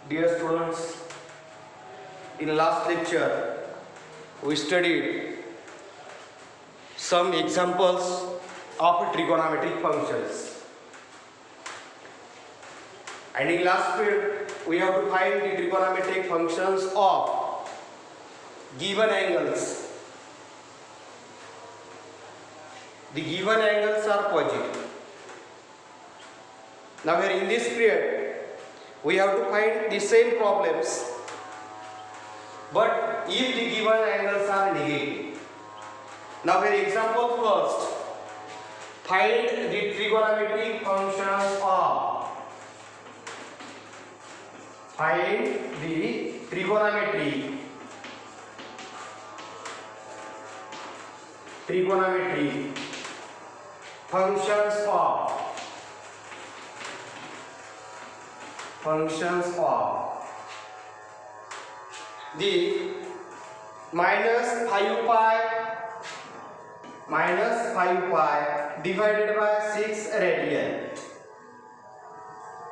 Dear students, in last lecture we studied some examples of trigonometric functions, and in last period we have to find the trigonometric functions of given angles. The given angles are positive. Now here in this period we have to find the same problems, but if the given angles are negative. Now here example first, find the trigonometric functions of trigonometry functions of the minus 5 pi divided by 6 radian.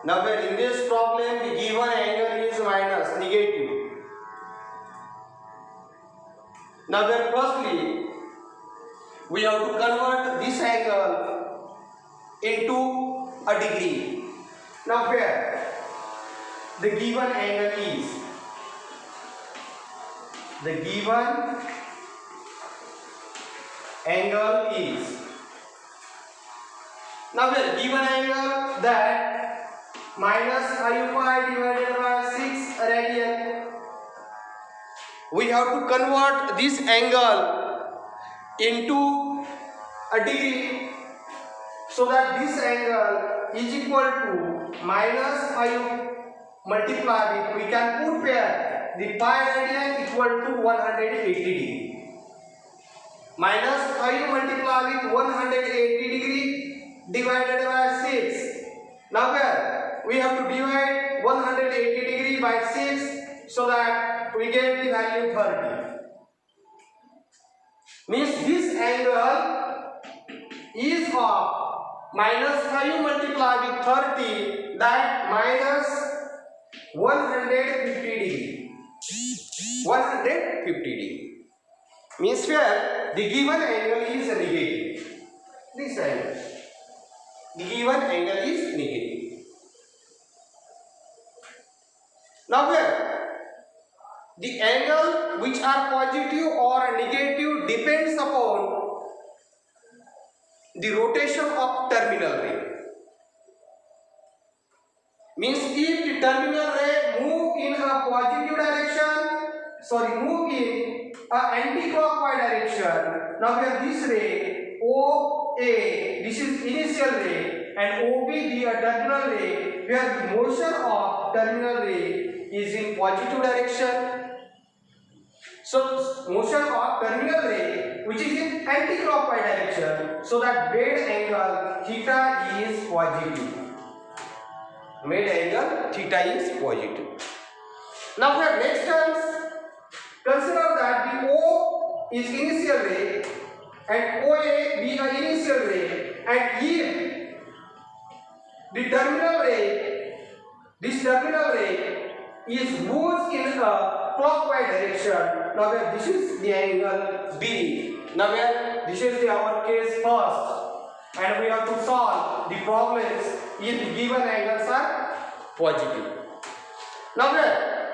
Now in this problem the given angle is minus, negative. Now firstly we have to convert this angle into a degree. Now here the given angle is now here given angle that minus 5 pi divided by 6 radian. We have to convert this angle into a degree, so that this angle is equal to minus 5 multiplied with, we can put here the pi radian equal to 180 degree. Minus 5 multiplied with 180 degree divided by 6. Now here we have to divide 180 degree by 6 so that we get the value 30. Means this angle is of minus 5 multiplied with 30, that minus 150 degree. 150 degree. Means here the given angle is negative. This angle. The given angle is negative. Now here the angle which are positive or negative depends upon the rotation of terminal ray. Means if the terminal ray move in a positive direction, move in a anti-clockwise direction. Now here this ray OA, this is initial ray, and OB the terminal ray, where the motion of terminal ray is in positive direction. So motion of terminal ray which is in anti-clockwise direction, so that made angle theta is positive. Made angle theta is positive. Now for next terms, consider that the O is initial ray and OA be an initial ray, and if the terminal ray, this terminal ray is moves in a clockwise direction. Now where this is the angle B. Now where this is our case first, and we have to solve the problems if the given angles are positive. Now where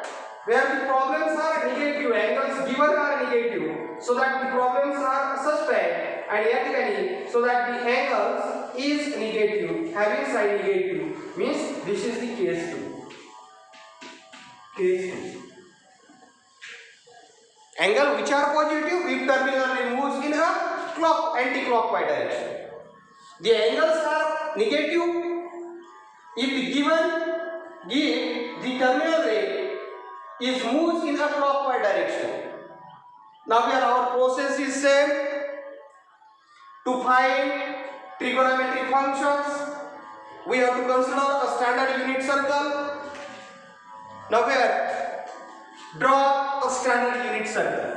the problems are negative, angles given are negative, so that the problems are suspect and vertically, so that the angles is negative, having sign negative, means this is the case 2. Case 2. Angle which are positive if terminal ray moves in a anti-clockwise direction. The angles are negative if the terminal ray is moves in a clockwise direction. Now here our process is same. To find trigonometric functions, we have to consider a standard unit circle. Now here draw a standard unit circle.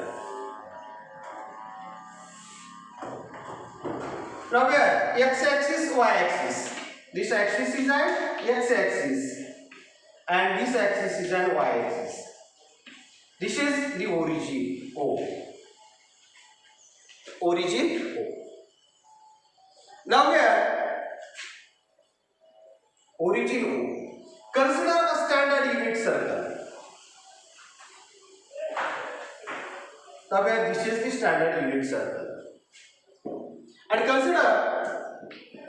Now here x-axis, y-axis. This axis is an x-axis and this axis is an y-axis. This is the origin O. Origin O. Now here, origin O. Consider a standard unit circle. Now here, this is the standard unit circle. And consider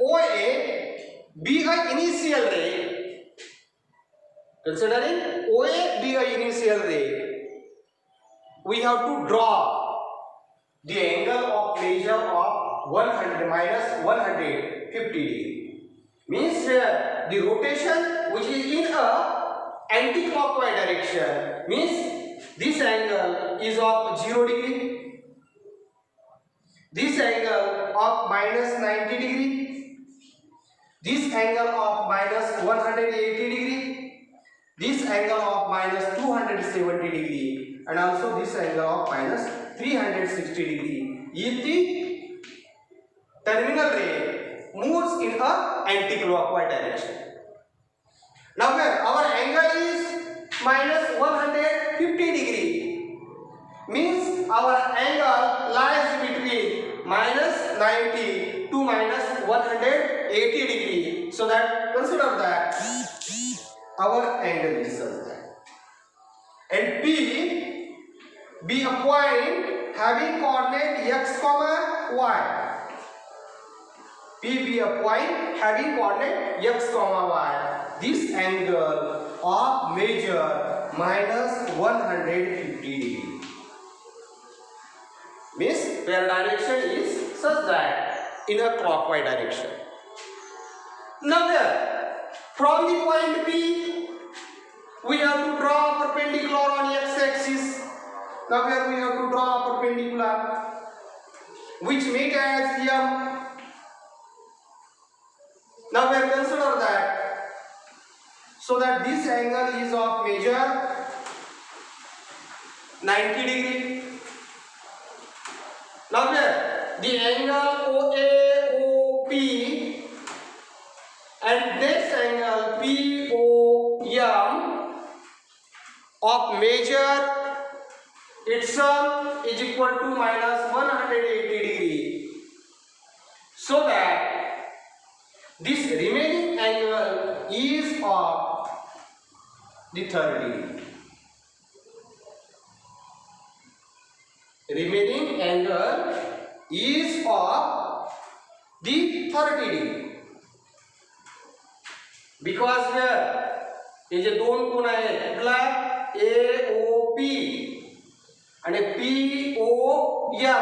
OA be an initial ray. Considering OA be an initial ray, we have to draw the angle of measure of 100 minus 150 degree. Means here the rotation which is in a anti-clockwise direction, means this angle is of 0 degree, this angle of minus 90 degree, this angle of minus 180 degree, this angle of minus 270 degree, and also this angle of minus 360 degree. If the terminal ray moves in a anti-clockwise direction. Now here our angle is minus 150 degree. Means our angle lies between minus 90 to minus 180 degree. So that consider that our angle is such that. And P be a point having coordinate x comma y. P be a point having coordinate x comma y. This angle of measure minus 150 degree. Means their direction is such that in a clockwise direction. Now there, from the point P, we have to draw a perpendicular on x-axis. Now here we have to draw a perpendicular which meet as M. Now we have consider that, so that this angle is of measure 90 degree. Now here the angle OAOP and next angle POM of measure itself is equal to minus 180 degree. So that this remaining angle is of the 30 degree. Remaining angle is of the 30 degree. Because here हे जे दोन कोण आहेत कुठला AOP आणि POM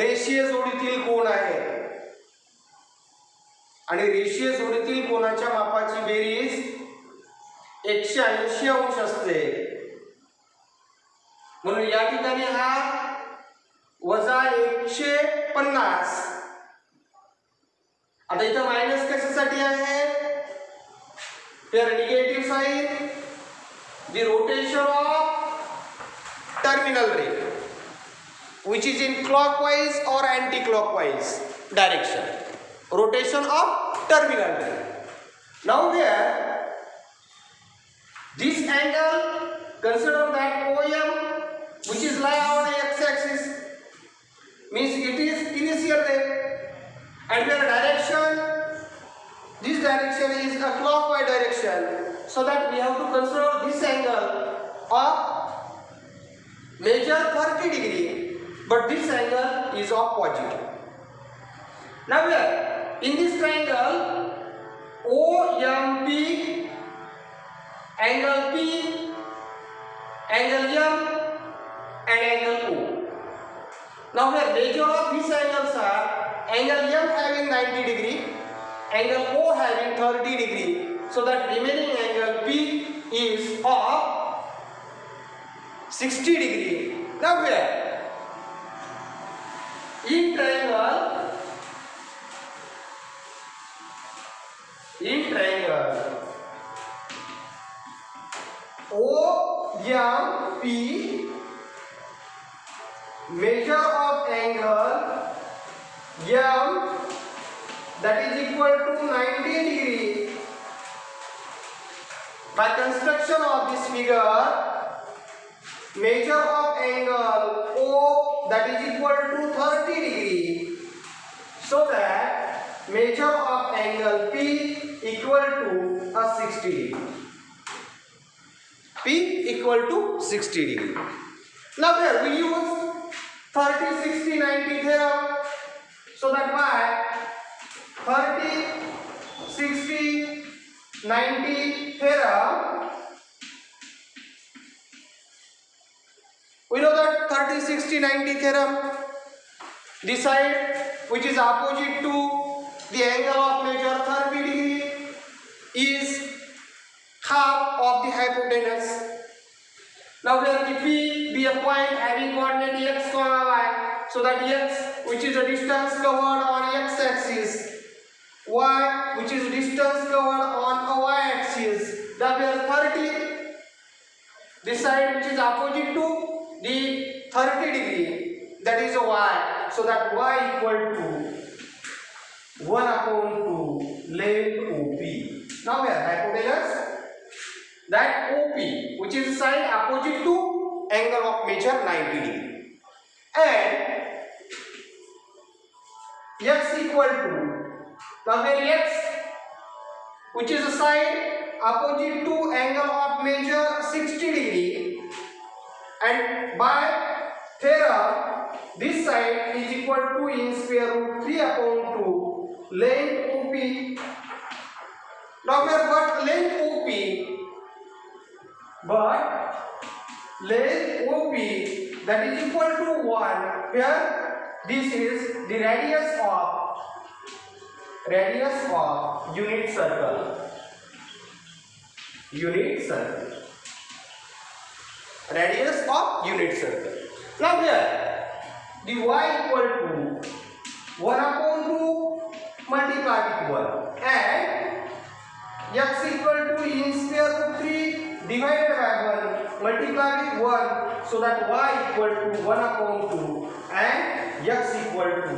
रेषीय जोडीतील कोण आहे आणि रेषीय जोडीतील कोणाच्या मापाची बेरीज 180 अंश असते. म्हणून या ठिकाणी हा वजा 150. आता इथं मायनस कशासाठी आहे तर negative sign the rotation of terminal ray which is in clockwise or anti-clockwise direction. Rotation of terminal ray. Now here this angle, consider that OM which is lie on x-axis, means it is initial ray, and their direction, this direction is a clockwise direction. So that we have to consider this angle of measure 30 degree, but this angle is of positive. Now here in this triangle OMP, angle P, angle M and angle O. Now here measure of these angles are angle M having 90 degree, angle O having 30 degree. So that remaining angle P is of 60 degree. Now here in triangle OMP, measure of angle M that is equal to 90 degree By construction of this figure, measure of angle O that is equal to 30 degree, so that measure of angle P equal to a 60 degree. P equal to 60 degree. Now here we use 30, 60, 90 theorem, so that by 30, 60, 90 theorem, we know that 30, 60, 90 theorem, the side which is opposite to the angle of measure 30 degree is half of the hypotenuse. Now here if P be a point having coordinate x, y, so that x which is a distance covered on x axis, y which is distance covered on a y axis, that where 30, this side which is opposite to the 30 degree, that is a y, so that y equal to 1 upon 2 length OP. Now here hypotenuse, that OP which is the side opposite to angle of measure 90 degree, and x equal to, now here x which is the side opposite to angle of measure 60 degree, and by theorem this side is equal to in square root 3 upon 2 length OP. Now here what length OP? But length OP that is equal to 1, where this is the radius of unit circle. Radius of unit circle. Now here the y equal to 1 upon 2 multiplied with 1, and x equal to in square root 3 divided by 1 multiplied with 1, so that y equal to 1 upon 2 and x equal to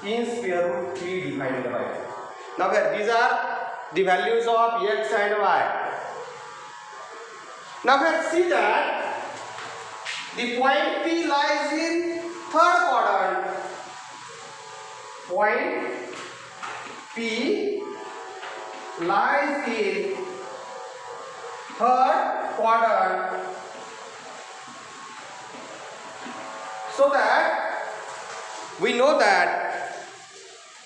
in square root 3 divided by 1. Now here these are the values of x and y. Now here see that the point P lies in third quadrant. Point P lies in third quadrant, so that we know that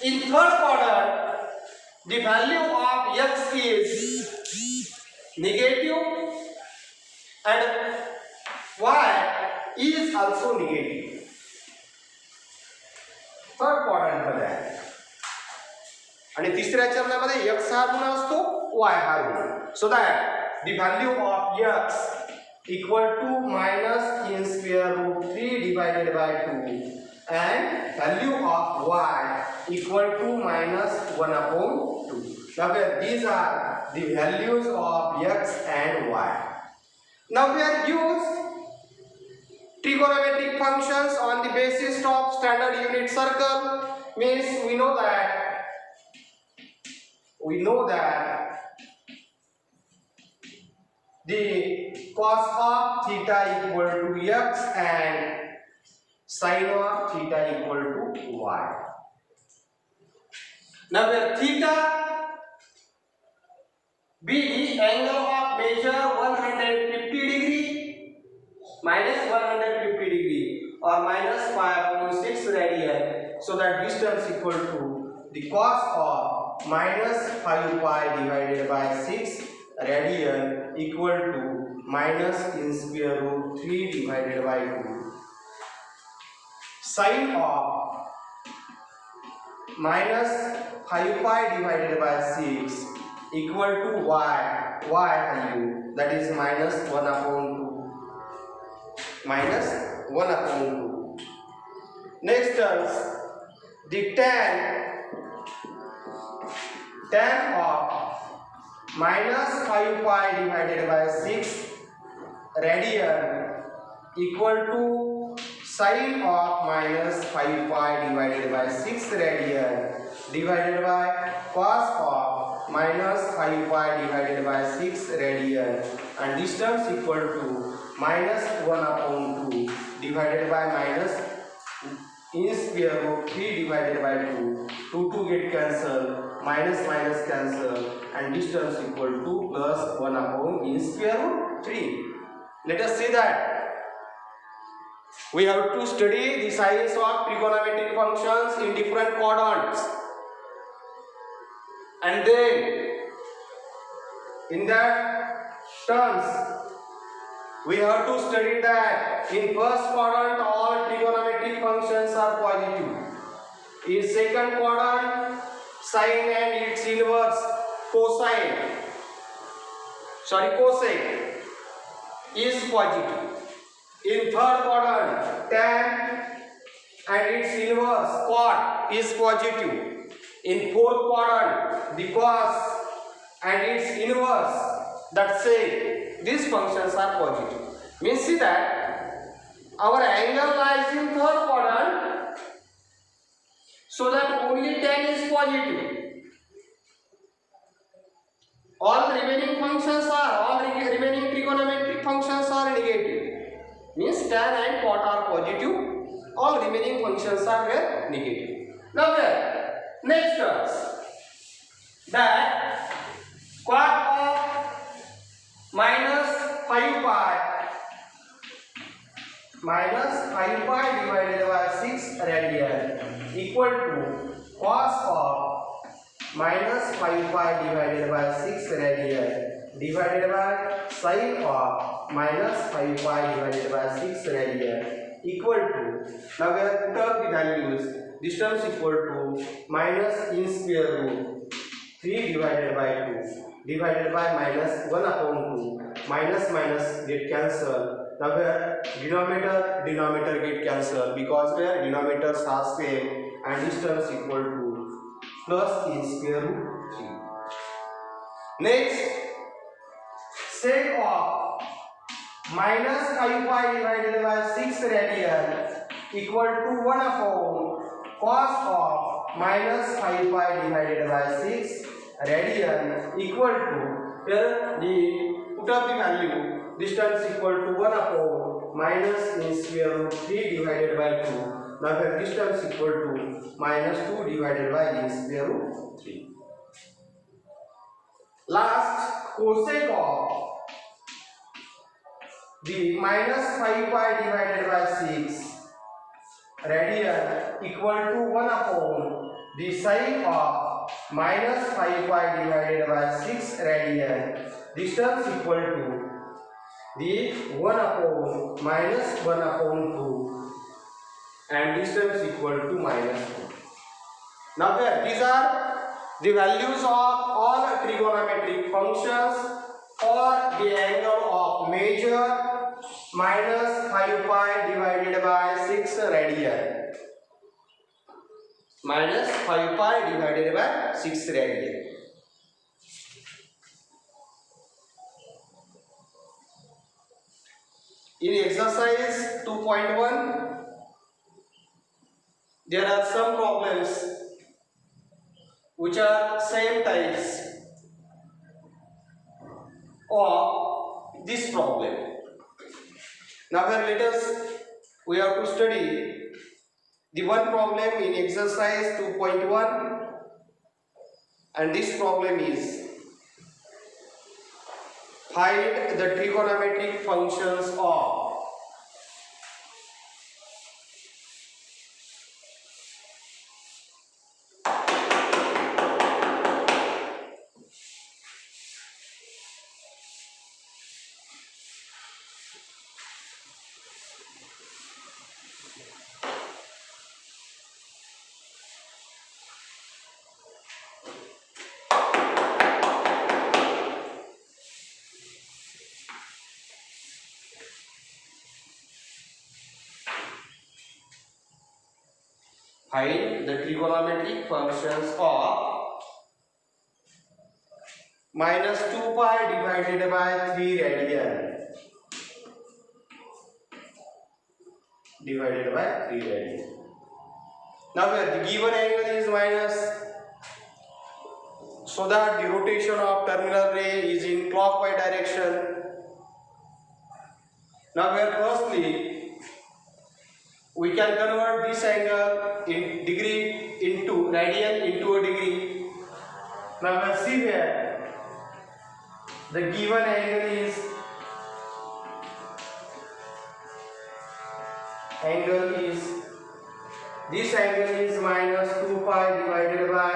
in third quadrant the value of x is negative and y is also negative. Third quadrant मध्ये आहे, आणि तिसऱ्या चरणामध्ये x हा ऋण असतो, y हा ऋण, so that the value of x equal to minus in square root 3 divided by 2 and value of y equal to minus 1 upon 2. Now these are the values of x and y. Now we are used trigonometric functions on the basis of standard unit circle. Means we know that the cos of theta equal to x and sin of theta equal to y. Now where theta be the angle of measure 150 degree minus 150 degree or minus 5.6 radian, so that distance equal to the cos of minus 5 pi divided by 6 radian equal to minus in square root 3 divided by 2. Sin of minus 5 pi divided by 6 equal to y value, that is minus 1 upon 2. Minus 1 upon 2. Next terms, the tan of minus 5 pi divided by 6 radian equal to sin of minus 5 pi divided by 6 radian divided by cos of minus 5 pi divided by 6 radian, and distance equal to minus 1 upon 2 divided by minus in square root 3 divided by 2. 2 get cancel, minus minus cancel, and distance equal to plus 1 upon in square root 3. Let us see that. We have to study the signs of trigonometric functions in different quadrants, and then in that terms we have to study that in first quadrant all trigonometric functions are positive. In second quadrant sine and its inverse cosine is positive. In third quadrant tan and its inverse cot is positive. In fourth quadrant the cos and its inverse, that say these functions are positive. Means see that our angle lies in third quadrant, so that only tan is positive. All remaining trigonometric functions are negative. Means tan and cot are positive. All remaining functions are negative. Now there, next terms, that cot of minus 5 pi divided by 6 radian equal to cos of minus 5 pi divided by 6 radian divided by sin of minus 5 pi divided by 6 radian equal to, now we have put up the values, distance equal to minus in square root 3 divided by 2 divided by minus 1 upon 2, minus minus get cancelled. Now where denominator get cancelled, because where denominators are same, and distance equal to plus in square root 3. Next, sec of minus 5 pi divided by 6 radian equal to 1 upon cos of minus 5 pi divided by 6 radian equal to, here the put up the value, distance equal to 1 upon minus in square root 3 divided by 2. Now here distance equal to minus 2 divided by in square root 3. Last, cosec of the minus 5 pi divided by 6 radian equal to 1 upon the sine of minus 5 pi divided by 6 radian, distance equal to the 1 upon minus 1 upon 2, and distance equal to minus 2. Now there, these are the values of all trigonometric functions for the angle of major minus 5 pi divided by 6 radian. Minus 5 pi divided by 6 radian. In exercise 2.1, there are some problems which are same types of this problem. Now here we have to study the one problem in exercise 2.1, and this problem is find the trigonometric functions of find the trigonometric functions of minus 2 pi divided by 3 radian divided by 3 radian. Now where the given angle is minus, so that the rotation of terminal ray is in clockwise direction. Now here firstly we can convert this angle in degree into radian into a degree. Now let's see here the given angle is this angle is minus 2 pi divided by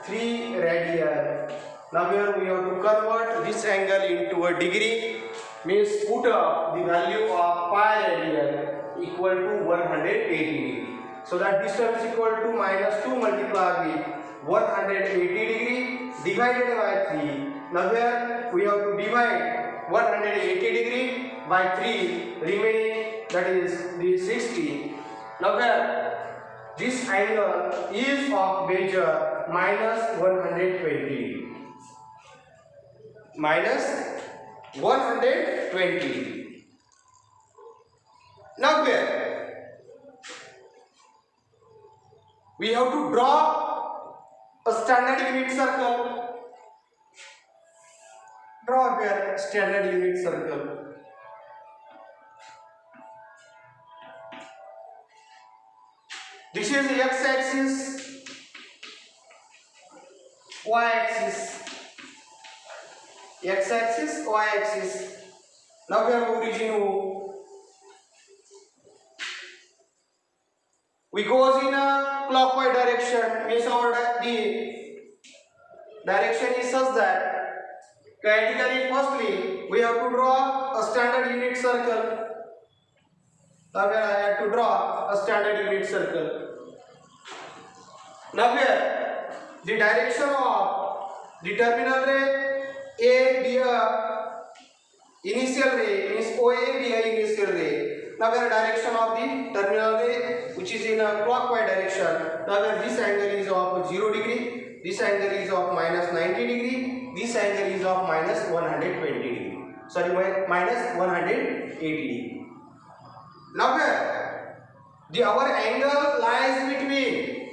3 radian. Now here we have to convert this angle into a degree, means put up the value of pi radian equal to 180 degree. So that distance equal to minus 2 multiplied with 180 degree divided by 3. Now here we have to divide 180 degree by 3, remaining that is the 60. Now here this angle is of measure minus 120 degree. Minus 120 degree. Now here we have to draw a standard unit circle. Draw here standard unit circle. This is the x-axis, y-axis, x-axis, y-axis. Now we have origin O. We goes in a clockwise direction, means the direction is such that kinetically firstly we have to draw a standard unit circle. Now here I have to draw a standard unit circle. Now here the direction of the terminal ray A be a initial ray, means OA be a initial ray. Now here direction of the terminal ray which is in a clockwise direction. Now here this angle is of 0 degree, this angle is of minus 90 degree, this angle is of minus 120 degree. Sorry, minus 180 degree. Now here our angle lies between,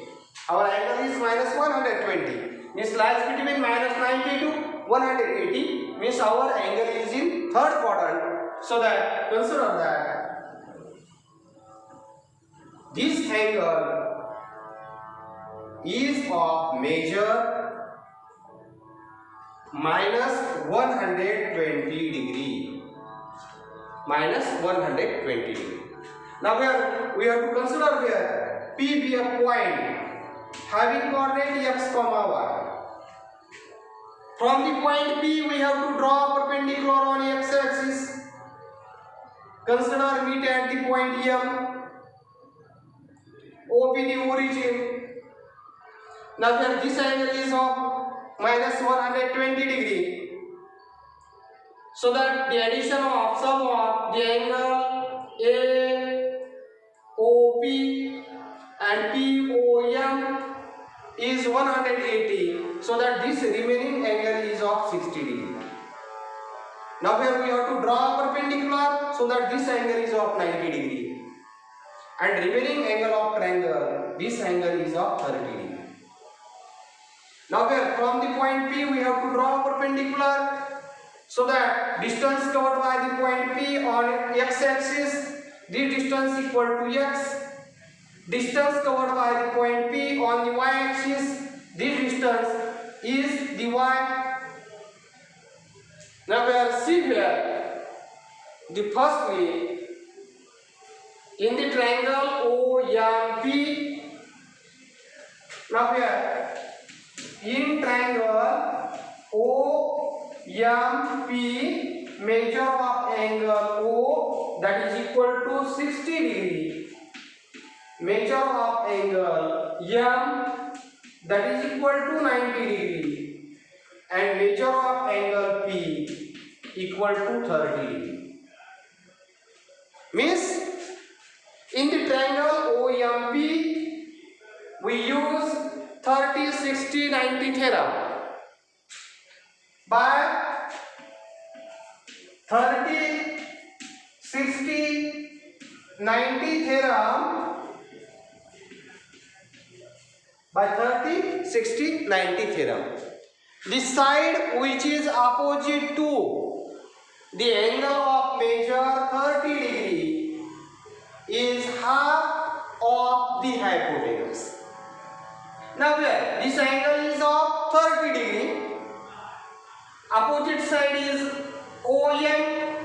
our angle is minus 120, means lies between minus 90 to 180, means our angle is in third quadrant. So that consider that this angle is of measure minus 120 degree. Minus 120 degree. Now here we have to consider here P be a point having coordinate x comma y. From the point P we have to draw perpendicular on x axis. Consider meet at the point M. OP the origin. Now here this angle is of minus 120 degree. So that the addition of sum of the angle AOP and POM is 180. So that this remaining angle is of 60 degree. Now here we have to draw perpendicular, so that this angle is of 90 degree. And remaining angle of triangle, this angle is of 30 degree. Now here from the point P we have to draw perpendicular, so that distance covered by the point P on x-axis, this distance equal to x. Distance covered by the point P on the y-axis, this distance is the y. Now we are see here, the firstly in the triangle OMP. Now here in triangle OMP, measure of angle O that is equal to 60 degree. Measure of angle M that is equal to 90 degree. And measure of angle P equal to 30 degree. Means in the triangle OMP we use 30, 60, 90 theorem. By 30, 60, 90 theorem, by 30, 60, 90 theorem. the side which is opposite to the angle of measure 30 degree is half of the hypotenuse. Now here this angle is of 30 degree. Opposite side is OM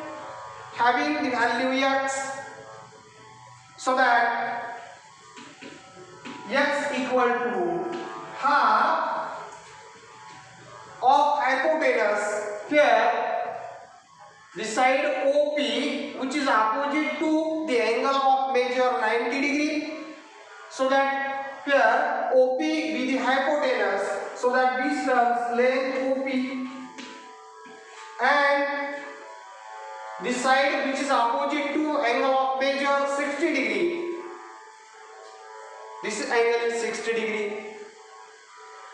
having the value x, so that x equal to half of hypotenuse. Here the side OP which is opposite to the angle of measure 90 degree, so that here OP be the hypotenuse, so that this terms length OP, and the side which is opposite to angle of measure 60 degree, this angle is 60 degree,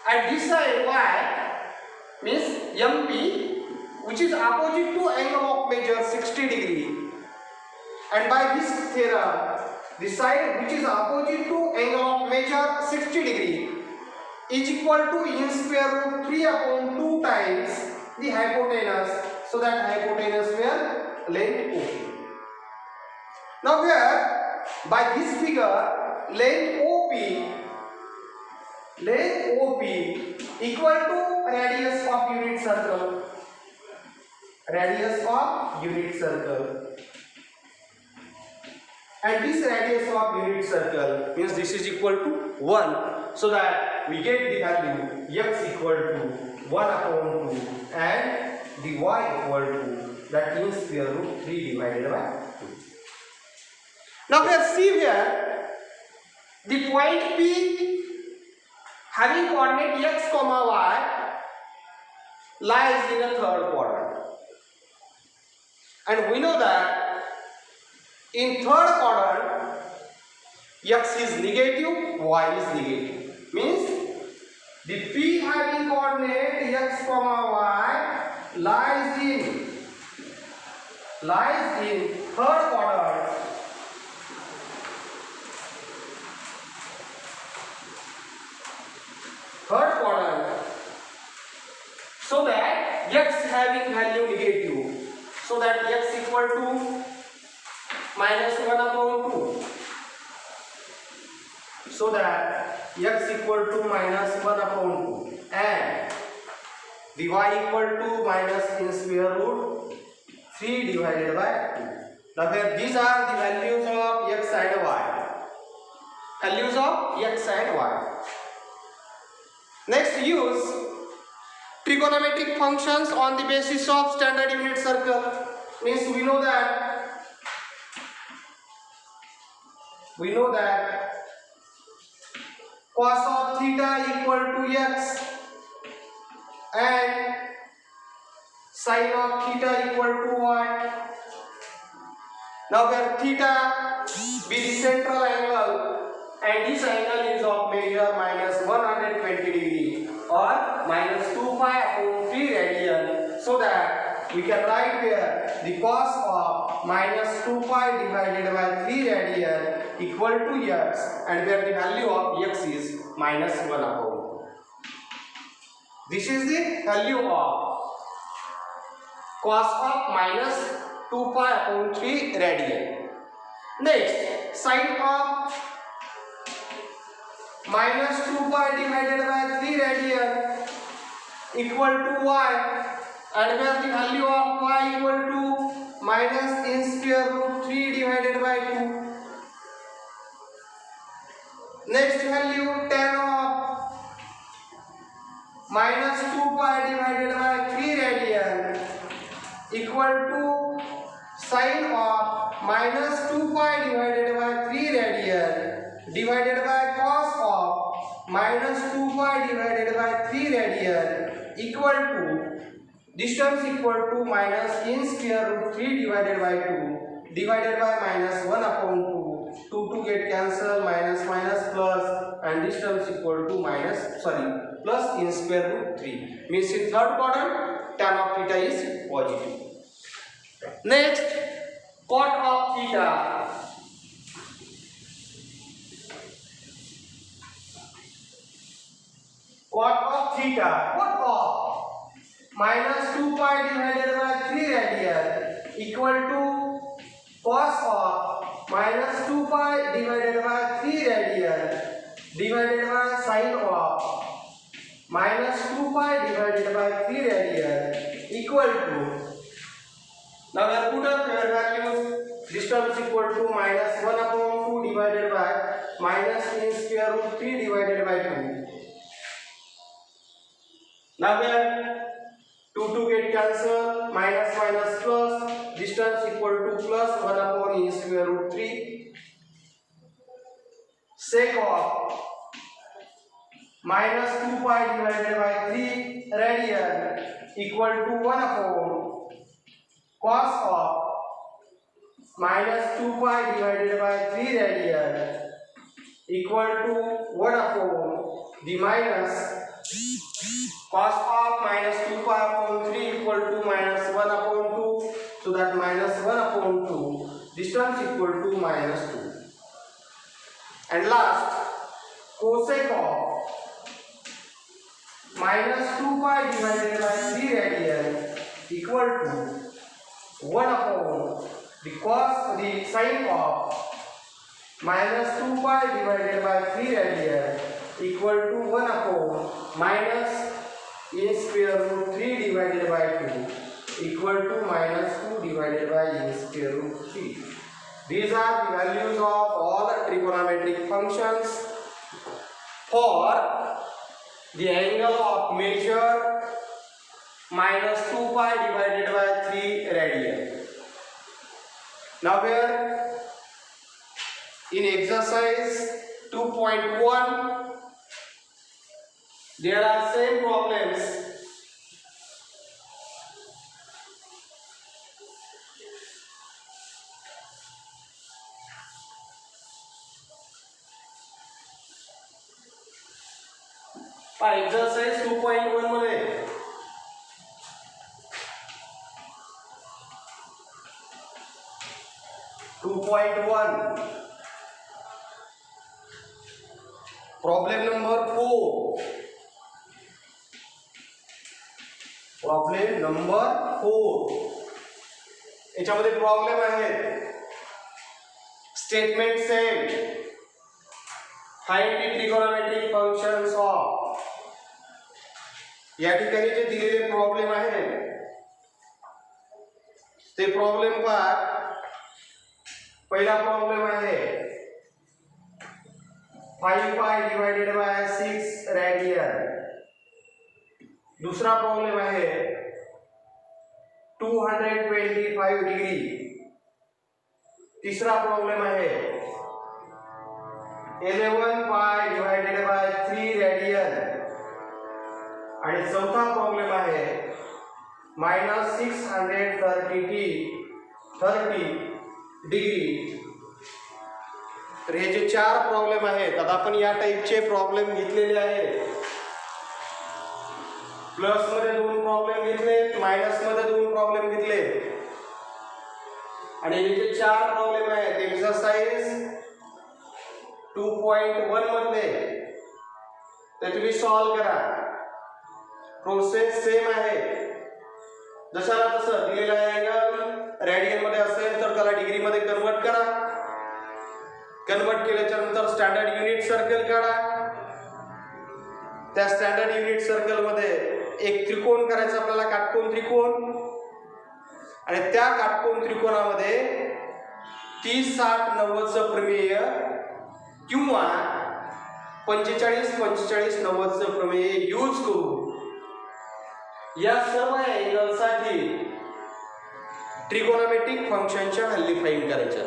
and this side y means MP which is opposite to angle of measure 60 degree, and by this theorem the side which is opposite to angle of measure 60 degree is equal to in square root 3 upon 2 times the hypotenuse, so that hypotenuse where length OP. Now here by this figure length OP equal to radius of unit circle. Radius of unit circle. And this radius of unit circle means this is equal to 1, so that we get the value x equal to 1 upon 2 and the y equal to that means square root 3 divided by 2. Now let's see here the point P having coordinate x comma y lies in the third quadrant, and we know that in third quadrant x is negative, y is negative, means the P having coordinate x comma y lies in third quadrant. So that x having value negative, so that x equal to minus 1 upon 2, so that x equal to minus 1 upon 2 and the y equal to minus in square root 3 divided by 2. Now here these are the values of x and y. Values of x and y. Next, use trigonometric functions on the basis of standard unit circle. Means we know that cos of theta equal to x and sin of theta equal to y. Now where theta be the central angle and this angle is of measure minus 120 degree or minus 2 pi upon 3 radian, so that we can write here the cos of minus 2 pi divided by 3 radian equal to x, and where the value of x is minus 1 upon 2. This is the value of cos of minus 2 pi upon 3 radian. Next, sin of minus 2 pi divided by 3 radian equal to y, and where the value of y equal to minus in square root 3 divided by 2. Next value tan of minus 2 pi divided by 3 radian equal to sin of minus 2 pi divided by 3 radian divided by cos of minus 2 pi divided by 3 radian equal to this term is equal to minus in square root 3 divided by 2 divided by minus 1 upon 2 get cancelled, minus plus, and this term is equal to plus in square root 3, means in third quadrant tan of theta is positive. Next, cot of theta. Cot of theta. What of? minus 2 pi divided by 3 radian equal to cos of minus 2 pi divided by 3 radian divided by sin of minus 2 pi divided by 3 radian equal to, now we have put up their values. This term is equal to minus 1 upon 2 divided by minus in square root 3 divided by 2. Now we have 2 get cancelled, minus minus plus, this term is equal to plus 1 upon in square root 3. Sec of minus 2 pi divided by 3 radian equal to 1 upon cos of minus 2 pi divided by 3 radian equal to 1 upon the minus cos of minus 2 pi upon 3 equal to minus 1 upon 2, so that minus 1 upon 2, this term is equal to minus 2. And last, cosec of minus 2 pi divided by 3 radian equal to 1 upon the sine of minus 2 pi divided by 3 radian equal to 1 upon minus a square root 3 divided by 2 equal to minus 2 divided by a square root 3. These are the values of all the trigonometric functions for the angle of measure minus 2 pi divided by 3 radian. Now here in exercise 2.1 there are same problems. Exercise 2.1 मध्ये problem number 4. Problem number 4 याच्यामध्ये problem आहेत. Statement same, find the trigonometric functions of. या ठिकाणी जे दिलेले problem आहेत ते problem पहा. पहिला प्रॉब्लेम आहे 5 पाय डिवाइडेड बाय 6 रेडियन. दूसरा प्रॉब्लेम आहे 225 डिग्री. तीसरा प्रॉब्लेम आहे 11 पाय डिवाइडेड बाय 3 रेडियन. आणि चौथा प्रॉब्लेम आहे -630 डिग्री. तर हे जे चार प्रॉब्लेम आहेत, आता आपण या टाइपचे प्रॉब्लेम घेतलेले आहेत. प्लस मध्ये 2 प्रॉब्लेम घेतले, मायनस मध्ये 2 प्रॉब्लेम घेतले. आणि हे जे चार प्रॉब्लेम आहेत एक्सरसाइज 2.1 मध्ये ते तुम्ही सॉल्व करा. प्रोसेस सेम आहे. जशाला तसं दिलेला अँगल रेडियन मध्ये असेल तर त्याला डिग्री मध्ये कन्वर्ट करा. कन्वर्ट केल्याच्या नंतर स्टँडर्ड युनिट सर्कल काढा. त्या स्टँडर्ड युनिट सर्कल मध्ये एक त्रिकोण करायचा आपल्याला, काटकोन त्रिकोण. आणि त्या काटकोन त्रिकोणामध्ये 30 60 90 चं प्रमेय किंवा 45 45 90 चं प्रमेय यूज करू या सर्व अँगल साठी ट्रिगोनोमेट्रिक फंक्शनच्या व्हॅल्यू फाइंड करायच्या.